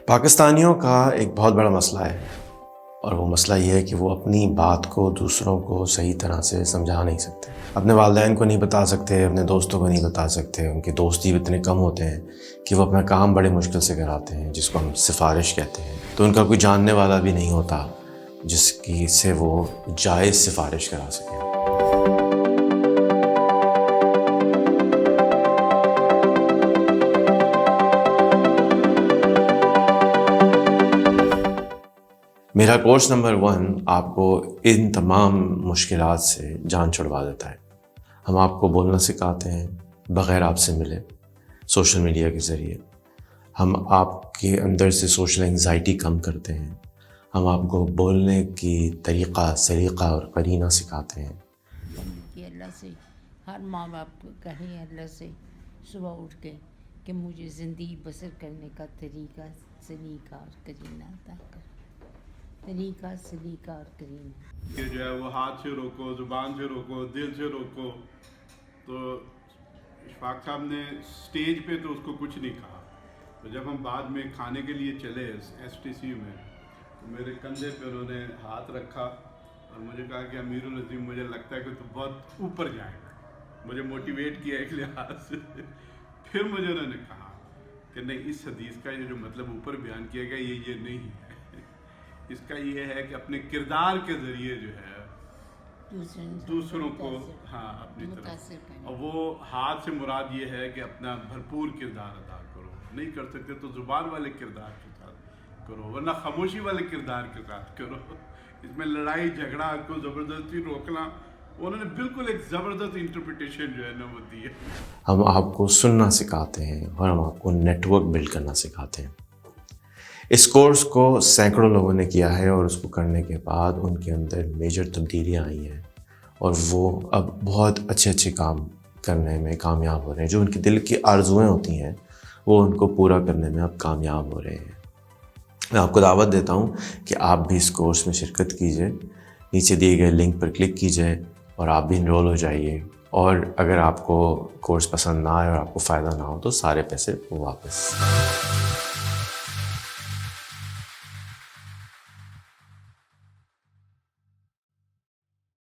پاکستانیوں کا ایک بہت بڑا مسئلہ ہے، اور وہ مسئلہ یہ ہے کہ وہ اپنی بات کو دوسروں کو صحیح طرح سے سمجھا نہیں سکتے، اپنے والدین کو نہیں بتا سکتے، اپنے دوستوں کو نہیں بتا سکتے، ان کے دوست ہی اتنے کم ہوتے ہیں کہ وہ اپنا کام بڑے مشکل سے کراتے ہیں، جس کو ہم سفارش کہتے ہیں۔ تو ان کا کوئی جاننے والا بھی نہیں ہوتا جس کی سے وہ جائز سفارش کرا سکیں۔ میرا کورس نمبر 1 آپ کو ان تمام مشکلات سے جان چھڑوا دیتا ہے۔ ہم آپ کو بولنا سکھاتے ہیں بغیر آپ سے ملے، سوشل میڈیا کے ذریعے۔ ہم آپ کے اندر سے سوشل انگزائٹی کم کرتے ہیں۔ ہم آپ کو بولنے کی طریقہ، سلیقہ اور قرینہ سکھاتے ہیں۔ کہ اللہ سے ہر ماں باپ کو کہیں اللہ سے صبح اٹھ کے کہ مجھے زندگی بسر کرنے کا طریقہ، سلیقہ اور کرینہ عطا کر، طریقہ، سلیقہ اور کرینہ۔ کہ جو ہے وہ ہاتھ سے روکو، زبان سے روکو، دل سے روکو۔ تو اشفاق صاحب نے سٹیج پہ تو اس کو کچھ نہیں کہا، تو جب ہم بعد میں کھانے کے لیے چلے ایس ٹی سی میں، تو میرے کندھے پہ انہوں نے ہاتھ رکھا اور مجھے کہا کہ امیر العظیم مجھے لگتا ہے کہ تو بہت اوپر جائے گا۔ مجھے موٹیویٹ کیا ایک لحاظ سے۔ پھر مجھے انہوں نے کہا کہ نہیں، اس حدیث کا یہ جو مطلب اوپر بیان کیا گیا یہ نہیں ہے، اس کا یہ ہے کہ اپنے کردار کے ذریعے جو ہے دوسروں کو اپنی طرف، اور وہ ہاتھ سے مراد یہ ہے کہ اپنا بھرپور کردار ادا کرو۔ نہیں کر سکتے تو زبان والے کردار کے ساتھ کرو، ورنہ خاموشی والے کردار کے ساتھ کرو۔ اس میں لڑائی جھگڑا کو زبردستی روکنا، انہوں نے بالکل ایک زبردست انٹرپریٹیشن جو ہے نا وہ دی ہے۔ ہم آپ کو سننا سکھاتے ہیں اور ہم آپ کو نیٹ ورک بلڈ کرنا سکھاتے ہیں۔ اس کورس کو سینکڑوں لوگوں نے کیا ہے، اور اس کو کرنے کے بعد ان کے اندر میجر تبدیلیاں آئی ہیں، اور وہ اب بہت اچھے کام کرنے میں کامیاب ہو رہے ہیں۔ جو ان کے دل کی آرزوئیں ہوتی ہیں وہ ان کو پورا کرنے میں اب کامیاب ہو رہے ہیں۔ میں آپ کو دعوت دیتا ہوں کہ آپ بھی اس کورس میں شرکت کیجئے۔ نیچے دیے گئے لنک پر کلک کیجئے اور آپ بھی انرول ہو جائیے، اور اگر آپ کو کورس پسند نہ آئے اور آپ کو فائدہ نہ ہو تو سارے پیسے واپس۔